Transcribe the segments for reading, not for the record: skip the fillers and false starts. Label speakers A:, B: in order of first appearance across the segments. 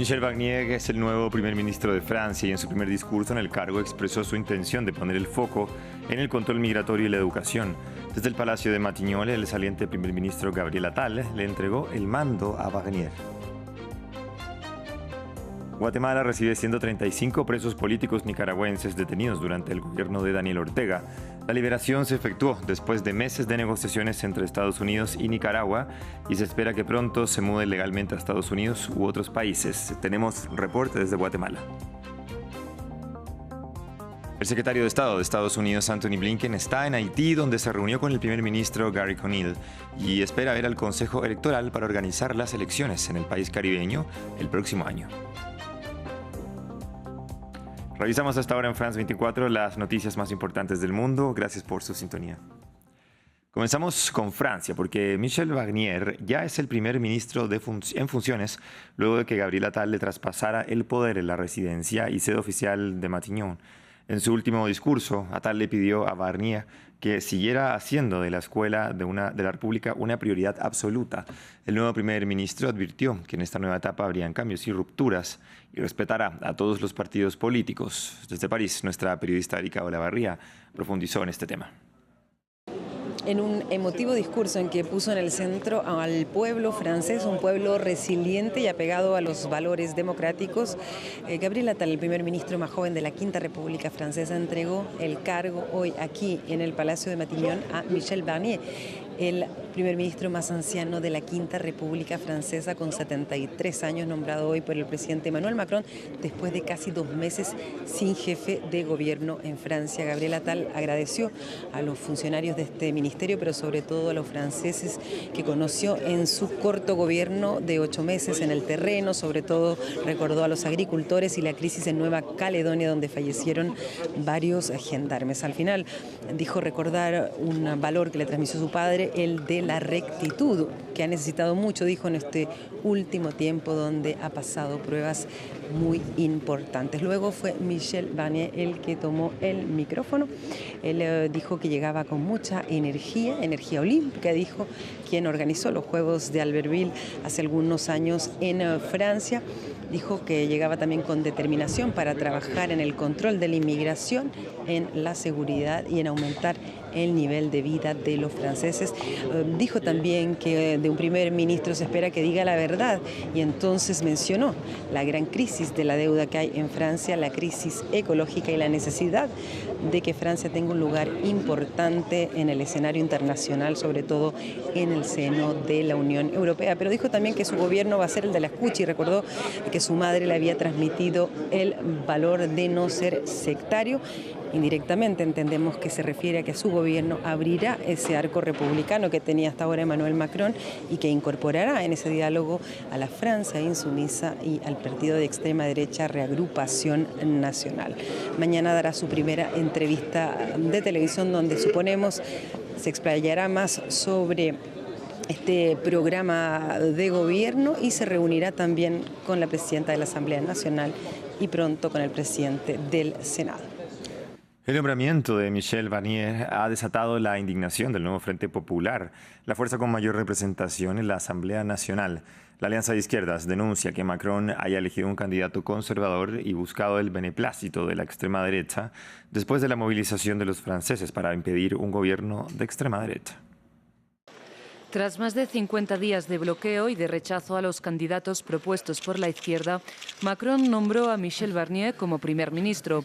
A: Michel Barnier es el nuevo primer ministro de Francia y en su primer discurso en el cargo expresó su intención de poner el foco en el control migratorio y la educación. Desde el Palacio de Matignon, el saliente primer ministro Gabriel Attal le entregó el mando a Barnier. Guatemala recibe 135 presos políticos nicaragüenses detenidos durante el gobierno de Daniel Ortega. La liberación se efectuó después de meses de negociaciones entre Estados Unidos y Nicaragua y se espera que pronto se mude legalmente a Estados Unidos u otros países. Tenemos reporte desde Guatemala. El secretario de Estado de Estados Unidos, Antony Blinken, está en Haití, donde se reunió con el primer ministro Gary Conille y espera ver al Consejo Electoral para organizar las elecciones en el país caribeño el próximo año. Revisamos hasta ahora en France 24 las noticias más importantes del mundo. Gracias por su sintonía. Comenzamos con Francia, porque Michel Barnier ya es el primer ministro en funciones luego de que Gabriel Attal le traspasara el poder en la residencia y sede oficial de Matignon. En su último discurso, Attal le pidió a Barnier que siguiera haciendo de la escuela de la República una prioridad absoluta. El nuevo primer ministro advirtió que en esta nueva etapa habrían cambios y rupturas y respetará a todos los partidos políticos. Desde París, nuestra periodista Erika Olavarría profundizó en este tema.
B: En un emotivo discurso en que puso en el centro al pueblo francés, un pueblo resiliente y apegado a los valores democráticos, Gabriel Attal, el primer ministro más joven de la Quinta República Francesa, entregó el cargo hoy aquí en el Palacio de Matignon a Michel Barnier, el primer ministro más anciano de la Quinta República Francesa, con 73 años, nombrado hoy por el presidente Emmanuel Macron, después de casi 2 meses sin jefe de gobierno en Francia. Gabriel Attal agradeció a los funcionarios de este ministerio, pero sobre todo a los franceses que conoció en su corto gobierno de 8 meses en el terreno. Sobre todo recordó a los agricultores y la crisis en Nueva Caledonia, donde fallecieron varios gendarmes. Al final dijo recordar un valor que le transmitió su padre, el de la rectitud, que ha necesitado mucho, dijo, en este último tiempo donde ha pasado pruebas muy importantes. Luego fue Michel Barnier el que tomó el micrófono. Él dijo que llegaba con mucha energía olímpica, dijo, quien organizó los Juegos de Albertville hace algunos años en Francia. Dijo que llegaba también con determinación para trabajar en el control de la inmigración, en la seguridad y en aumentar el nivel de vida de los franceses. Dijo también que de un primer ministro se espera que diga la verdad y entonces mencionó la gran crisis de la deuda que hay en Francia, la crisis ecológica y la necesidad de que Francia tenga un lugar importante en el escenario internacional, sobre todo en el seno de la Unión Europea. Pero dijo también que su gobierno va a ser el de la escucha y recordó que su madre le había transmitido el valor de no ser sectario. Indirectamente entendemos que se refiere a que su gobierno abrirá ese arco republicano que tenía hasta ahora Emmanuel Macron y que incorporará en ese diálogo a la Francia insumisa y al partido de extrema derecha Reagrupación Nacional. Mañana dará su primera entrevista de televisión donde suponemos se explayará más sobre este programa de gobierno y se reunirá también con la presidenta de la Asamblea Nacional y pronto con el presidente del Senado.
A: El nombramiento de Michel Barnier ha desatado la indignación del nuevo Frente Popular, la fuerza con mayor representación en la Asamblea Nacional. La Alianza de Izquierdas denuncia que Macron haya elegido un candidato conservador y buscado el beneplácito de la extrema derecha después de la movilización de los franceses para impedir un gobierno de extrema derecha.
C: Tras más de 50 días de bloqueo y de rechazo a los candidatos propuestos por la izquierda, Macron nombró a Michel Barnier como primer ministro.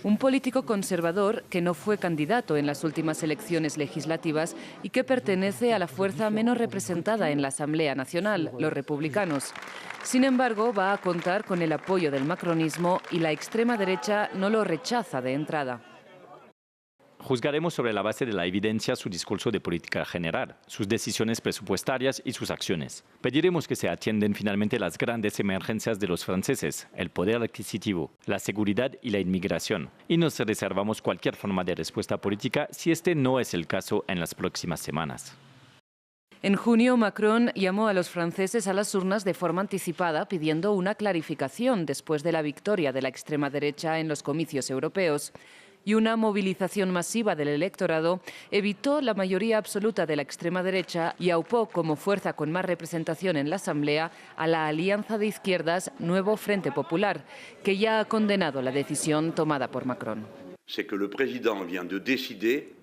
C: Un político conservador que no fue candidato en las últimas elecciones legislativas y que pertenece a la fuerza menos representada en la Asamblea Nacional, los republicanos. Sin embargo, va a contar con el apoyo del macronismo y la extrema derecha no lo rechaza de entrada.
D: Juzgaremos sobre la base de la evidencia su discurso de política general, sus decisiones presupuestarias y sus acciones. Pediremos que se atiendan finalmente las grandes emergencias de los franceses, el poder adquisitivo, la seguridad y la inmigración. Y nos reservamos cualquier forma de respuesta política si este no es el caso en las próximas semanas.
C: En junio, Macron llamó a los franceses a las urnas de forma anticipada, pidiendo una clarificación después de la victoria de la extrema derecha en los comicios europeos. y una movilización masiva del electorado evitó la mayoría absoluta de la extrema derecha y aupó como fuerza con más representación en la Asamblea a la alianza de izquierdas Nuevo Frente Popular, que ya ha condenado la decisión tomada por Macron.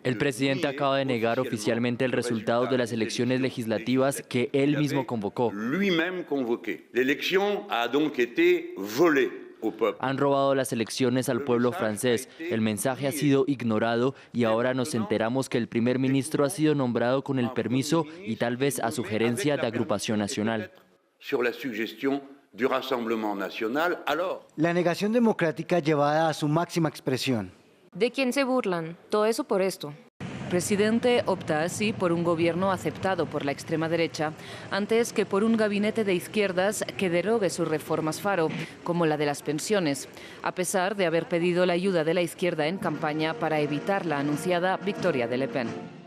E: El presidente acaba de negar oficialmente el resultado de las elecciones legislativas que él mismo convocó. Han robado las elecciones al pueblo francés, el mensaje ha sido ignorado y ahora nos enteramos que el primer ministro ha sido nombrado con el permiso y tal vez a sugerencia de Agrupación Nacional.
F: La negación democrática llevada a su máxima expresión.
G: ¿De quién se burlan? Todo eso por esto.
C: El presidente opta así por un gobierno aceptado por la extrema derecha, antes que por un gabinete de izquierdas que derogue sus reformas faro, como la de las pensiones, a pesar de haber pedido la ayuda de la izquierda en campaña para evitar la anunciada victoria de Le Pen.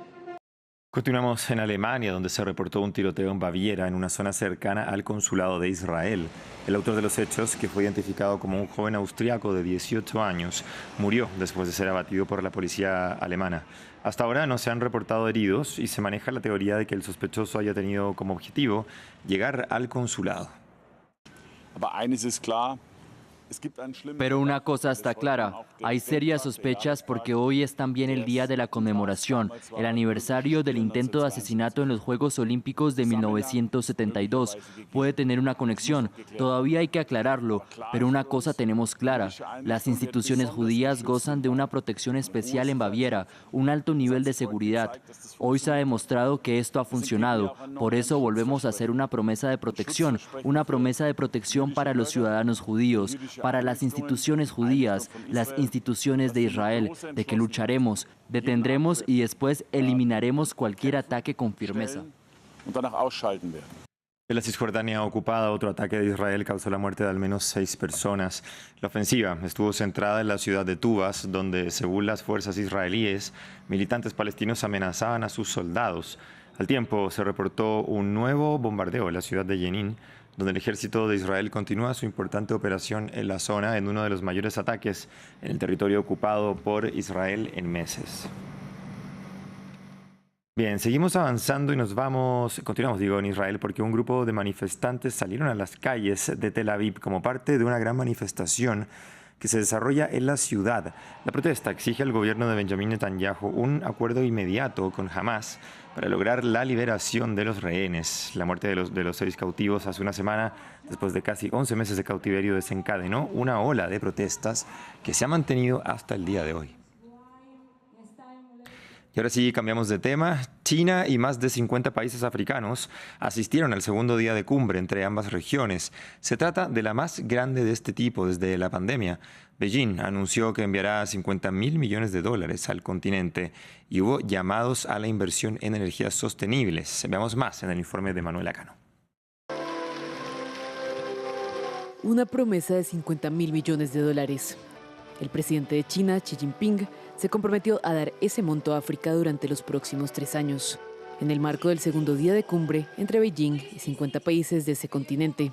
A: Continuamos en Alemania, donde se reportó un tiroteo en Baviera, en una zona cercana al consulado de Israel. El autor de los hechos, que fue identificado como un joven austriaco de 18 años, murió después de ser abatido por la policía alemana. Hasta ahora no se han reportado heridos y se maneja la teoría de que el sospechoso haya tenido como objetivo llegar al consulado.
E: Pero una cosa está clara, hay serias sospechas porque hoy es también el día de la conmemoración, el aniversario del intento de asesinato en los Juegos Olímpicos de 1972. Puede tener una conexión, todavía hay que aclararlo, pero una cosa tenemos clara, las instituciones judías gozan de una protección especial en Baviera, un alto nivel de seguridad. Hoy se ha demostrado que esto ha funcionado, por eso volvemos a hacer una promesa de protección para los ciudadanos judíos, para las instituciones judías, las instituciones de Israel, de que lucharemos, detendremos y después eliminaremos cualquier ataque con firmeza.
A: En la Cisjordania ocupada, otro ataque de Israel causó la muerte de al menos 6 personas. La ofensiva estuvo centrada en la ciudad de Tubas, donde, según las fuerzas israelíes, militantes palestinos amenazaban a sus soldados. Al tiempo, se reportó un nuevo bombardeo en la ciudad de Jenin, donde el ejército de Israel continúa su importante operación en la zona en uno de los mayores ataques en el territorio ocupado por Israel en meses. Bien, seguimos avanzando y continuamos en Israel porque un grupo de manifestantes salieron a las calles de Tel Aviv como parte de una gran manifestación que se desarrolla en la ciudad. La protesta exige al gobierno de Benjamin Netanyahu un acuerdo inmediato con Hamas para lograr la liberación de los rehenes. La muerte de los 6 cautivos hace una semana, después de casi 11 meses de cautiverio, desencadenó una ola de protestas que se ha mantenido hasta el día de hoy. Y ahora sí, cambiamos de tema. China y más de 50 países africanos asistieron al segundo día de cumbre entre ambas regiones. Se trata de la más grande de este tipo desde la pandemia. Beijing anunció que enviará $50.000 millones al continente y hubo llamados a la inversión en energías sostenibles. Veamos más en el informe de Manuel Acano.
H: Una promesa de $50.000 millones. El presidente de China, Xi Jinping, se comprometió a dar ese monto a África durante los próximos 3 años, en el marco del segundo día de cumbre entre Beijing y 50 países de ese continente.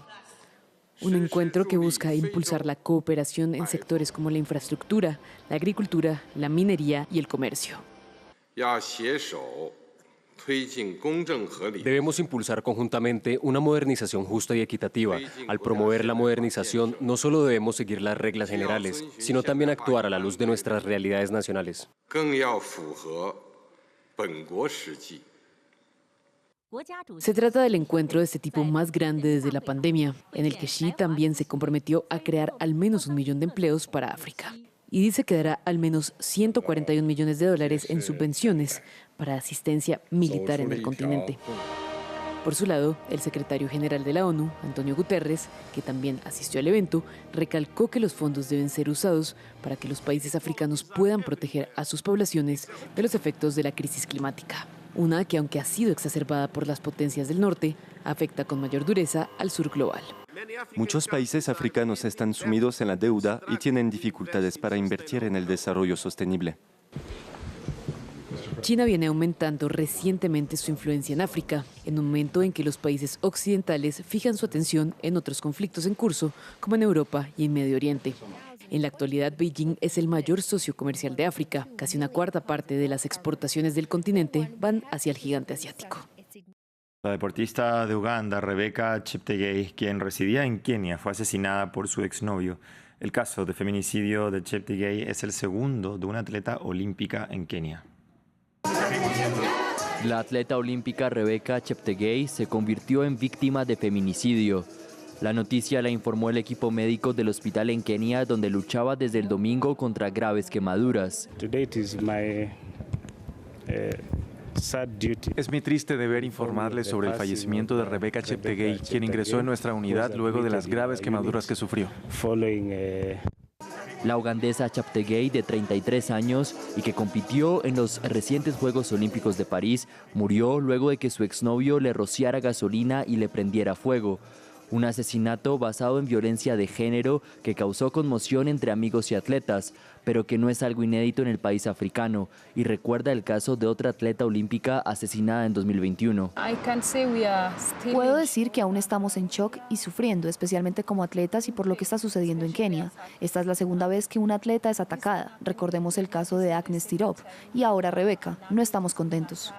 H: Un encuentro que busca impulsar la cooperación en sectores como la infraestructura, la agricultura, la minería y el comercio.
I: Debemos impulsar conjuntamente una modernización justa y equitativa. Al promover la modernización, no solo debemos seguir las reglas generales, sino también actuar a la luz de nuestras realidades nacionales.
H: Se trata del encuentro de este tipo más grande desde la pandemia, en el que Xi también se comprometió a crear al menos 1 millón de empleos para África. Y dice que dará al menos $141 millones en subvenciones para asistencia militar en el continente. Por su lado, el secretario general de la ONU, Antonio Guterres, que también asistió al evento, recalcó que los fondos deben ser usados para que los países africanos puedan proteger a sus poblaciones de los efectos de la crisis climática. Una que, aunque ha sido exacerbada por las potencias del norte, afecta con mayor dureza al sur global.
J: Muchos países africanos están sumidos en la deuda y tienen dificultades para invertir en el desarrollo sostenible.
H: China viene aumentando recientemente su influencia en África, en un momento en que los países occidentales fijan su atención en otros conflictos en curso, como en Europa y en Medio Oriente. En la actualidad, Beijing es el mayor socio comercial de África. Casi una cuarta parte de las exportaciones del continente van hacia el gigante asiático.
A: La deportista de Uganda, Rebecca Cheptegei, quien residía en Kenia, fue asesinada por su exnovio. El caso de feminicidio de Cheptegei es el segundo de una atleta olímpica en Kenia.
E: La atleta olímpica Rebecca Cheptegei se convirtió en víctima de feminicidio. La noticia la informó el equipo médico del hospital en Kenia, donde luchaba desde el domingo contra graves quemaduras.
K: Es mi triste deber informarles sobre el fallecimiento de Rebecca Cheptegei, quien ingresó en nuestra unidad luego de las graves quemaduras que sufrió.
E: La ugandesa Cheptegei, de 33 años y que compitió en los recientes Juegos Olímpicos de París, murió luego de que su exnovio le rociara gasolina y le prendiera fuego. Un asesinato basado en violencia de género que causó conmoción entre amigos y atletas, pero que no es algo inédito en el país africano y recuerda el caso de otra atleta olímpica asesinada en 2021.
L: Puedo decir que aún estamos en shock y sufriendo, especialmente como atletas y por lo que está sucediendo en Kenia. Esta es la segunda vez que una atleta es atacada. Recordemos el caso de Agnes Tirop y ahora Rebecca. No estamos contentos.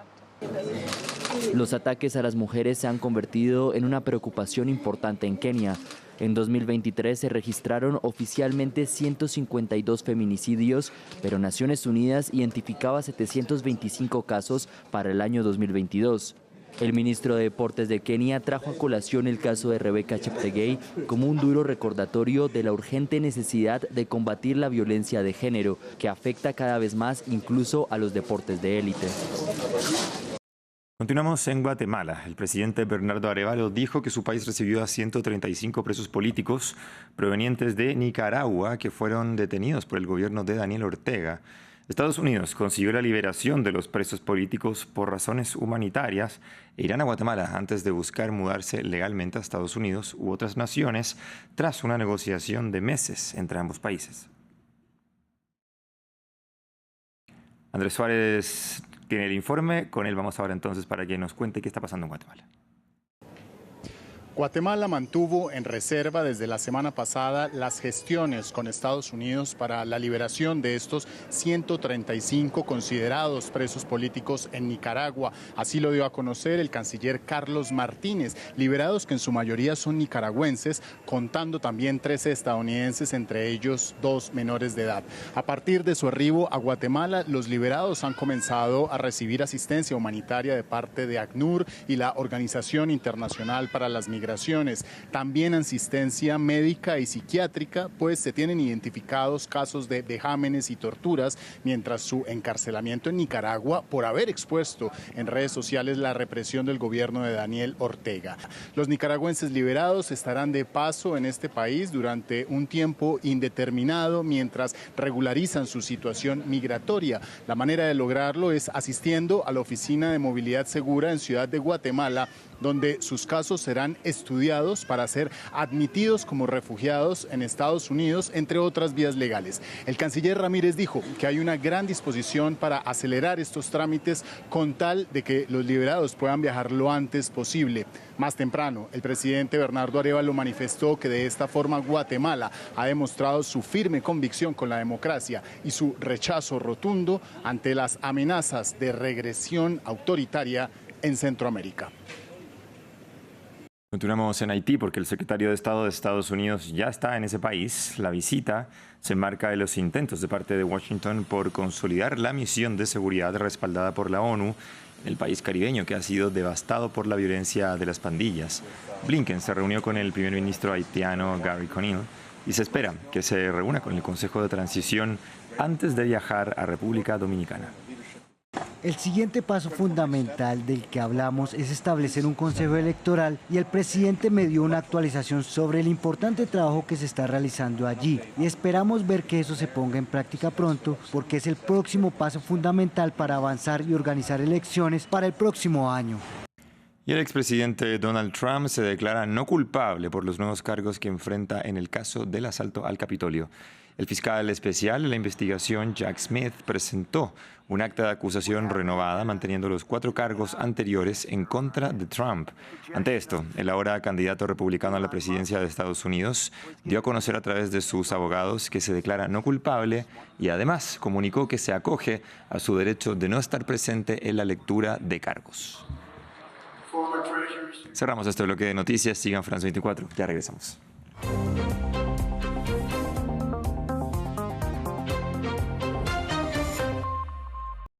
E: Los ataques a las mujeres se han convertido en una preocupación importante en Kenia. En 2023 se registraron oficialmente 152 feminicidios, pero Naciones Unidas identificaba 725 casos para el año 2022. El ministro de Deportes de Kenia trajo a colación el caso de Rebecca Cheptegei como un duro recordatorio de la urgente necesidad de combatir la violencia de género, que afecta cada vez más incluso a los deportes de élite.
A: Continuamos en Guatemala. El presidente Bernardo Arévalo dijo que su país recibió a 135 presos políticos provenientes de Nicaragua que fueron detenidos por el gobierno de Daniel Ortega. Estados Unidos consiguió la liberación de los presos políticos por razones humanitarias e irán a Guatemala antes de buscar mudarse legalmente a Estados Unidos u otras naciones tras una negociación de meses entre ambos países. Andrés Suárez tiene el informe, con él vamos ahora entonces para que nos cuente qué está pasando en Guatemala.
M: Guatemala mantuvo en reserva desde la semana pasada las gestiones con Estados Unidos para la liberación de estos 135 considerados presos políticos en Nicaragua. Así lo dio a conocer el canciller Carlos Martínez, liberados que en su mayoría son nicaragüenses, contando también 13 estadounidenses, entre ellos 2 menores de edad. A partir de su arribo a Guatemala, los liberados han comenzado a recibir asistencia humanitaria de parte de ACNUR y la Organización Internacional para las Migraciones. También asistencia médica y psiquiátrica, pues se tienen identificados casos de vejámenes y torturas mientras su encarcelamiento en Nicaragua por haber expuesto en redes sociales la represión del gobierno de Daniel Ortega. Los nicaragüenses liberados estarán de paso en este país durante un tiempo indeterminado mientras regularizan su situación migratoria. La manera de lograrlo es asistiendo a la Oficina de Movilidad Segura en Ciudad de Guatemala, donde sus casos serán estudiados para ser admitidos como refugiados en Estados Unidos, entre otras vías legales. El canciller Ramírez dijo que hay una gran disposición para acelerar estos trámites con tal de que los liberados puedan viajar lo antes posible. Más temprano, el presidente Bernardo Arévalo manifestó que de esta forma Guatemala ha demostrado su firme convicción con la democracia y su rechazo rotundo ante las amenazas de regresión autoritaria en Centroamérica.
A: Continuamos en Haití porque el secretario de Estado de Estados Unidos ya está en ese país. La visita se enmarca en los intentos de parte de Washington por consolidar la misión de seguridad respaldada por la ONU en el país caribeño que ha sido devastado por la violencia de las pandillas. Blinken se reunió con el primer ministro haitiano Gary Conille y se espera que se reúna con el Consejo de Transición antes de viajar a República Dominicana.
F: El siguiente paso fundamental del que hablamos es establecer un consejo electoral y el presidente me dio una actualización sobre el importante trabajo que se está realizando allí y esperamos ver que eso se ponga en práctica pronto porque es el próximo paso fundamental para avanzar y organizar elecciones para el próximo año.
A: Y el expresidente Donald Trump se declara no culpable por los nuevos cargos que enfrenta en el caso del asalto al Capitolio. El fiscal especial de la investigación, Jack Smith, presentó un acta de acusación renovada manteniendo los 4 cargos anteriores en contra de Trump. Ante esto, el ahora candidato republicano a la presidencia de Estados Unidos dio a conocer a través de sus abogados que se declara no culpable y además comunicó que se acoge a su derecho de no estar presente en la lectura de cargos. Cerramos este bloque de noticias. Sigan France 24. Ya regresamos.